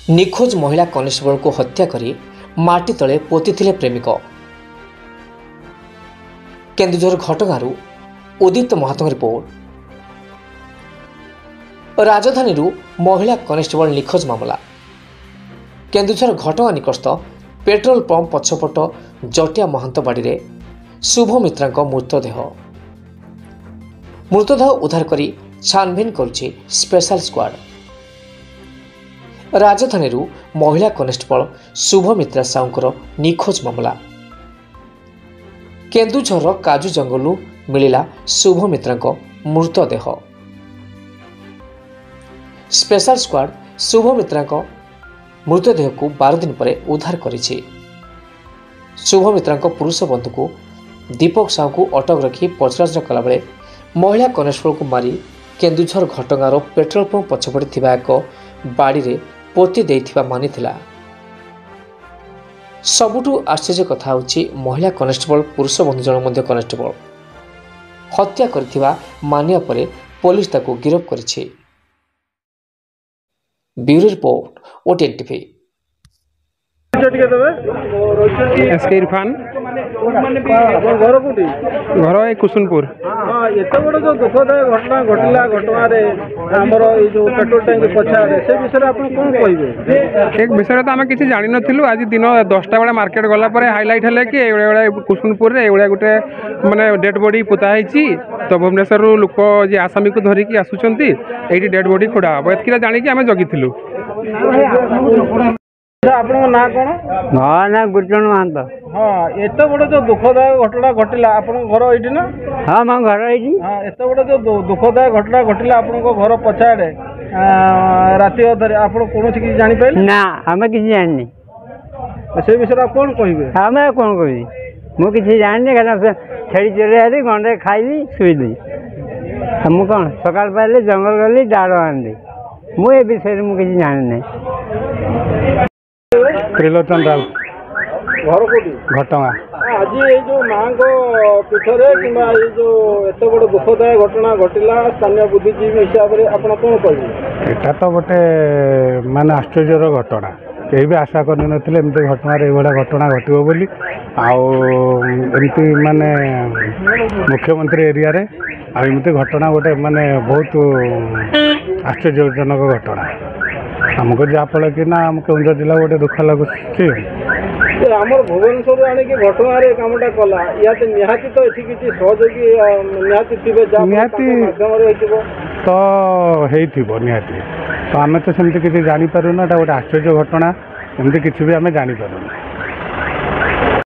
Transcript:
निखोज महिला कनेस्टेबल को हत्या करी माटी तले पोतीथिले प्रेमिक। केन्दुझर घटगांरू उदित महातों रिपोर्ट। राजधानी महिला कनेस्टेबल निखोज मामला। केन्दुझर घटगां निकटस्थ पेट्रोल पंप पछपट जटिया महंत बाड़ी शुभ मित्रा मृतदेह उद्धार करी छानभिन करुछि स्पेशल स्क्वाड। राजधानी महिला कनेस्टेबल शुभ मित्रा साउंकर निखोज मामला। केन्दुझर काजू जंगलू मिलिला शुभ मित्रा मृतदेह। स्पेशल स्क्वाड शुभ मित्रा मृतदेह को 12 दिन पर उद्धार करिछि। शुभ मित्रा पुरुष बंधु को दीपक साहू को अटक रखी पचराउचरा कला बेले महिला कनेस्टेबल को मारी केन्दुझर घटगांर पेट्रोल पंप पछपटे थिबा एक बाड़ी रे पोती देइथिबा मानिथिला। सबुठु आश्चर्य कथा होछि महिला कनेस्टेबल पुरुष बंधु जन मध्य कनेस्टेबल हत्या करथिबा मानिया परे पुलिस ताको गिरफ्त करिछि। Bureau report OTN TV. SK Irfan घर ए कुसुनपुर। एत बड़ जो दुखदायक घटना घटला घटना आमर जो पेट्रोल टैंक पछाड़े से विषय आप कौन कहे? एक विषय तो आम किसी जान नु आज दिन 10टा बेले मार्केट गला हाइलाइट है कि कुसुनपुर गोटे माने डेड बॉडी पोता है तो भुवनेश्वर लोक जी आसामी को धरिकी आसुंच ये डेड बॉडी खोड़ा हम एत जाणी आम जगिलु। आपन ना कौन? हाँ ना गुरचरण महंत। हाँ एत बड़ जो दुखदायक घटना घटला आप घर ये ना? हाँ मो घर ये। हाँ एत बड़ जो दुखदायक घटना घटला आप घर पछाड़े राति अधरे आप कौन किसी जानी पाइल ना? आम किसी जाननी से विषय आप कौन कहे? आम कौन कह मुझे किसी जाननी छेड़ी चले गंडे खाइली शुईली मुझे कौन सकाल पाइले जंगल गली डाड़ आनी मुझे विषय मुझे किसी जाननी। त्रिलोचन राव घर कोटी घटगां। आज ये जो माँ को पीठरे कि जो एत बड़ दुखदायक घटना घटला स्थानीय बुद्धिजीवी हिसाब से आप कौन कहे? एटा तो गोटे माने आश्चर्यर घटना कहीं भी आशा कर एमती घटना ये घटना घटो बोली आमती माने मुख्यमंत्री एरिया रे आमती घटना गोटे माने बहुत आश्चर्यजनक घटना आमको जहाँफल कि ना आम केन्दुझर जिला गोटे दुख लगुच। आमर भुवनेश्वर आने की घटना कामटा कला या निहाती तो ये किसी सहयोगी निहाती थे निहाती तो निहाती तो आम तो सेमती किसी जापर गोटे आश्चर्य घटना एमती किसी भी आम जापर।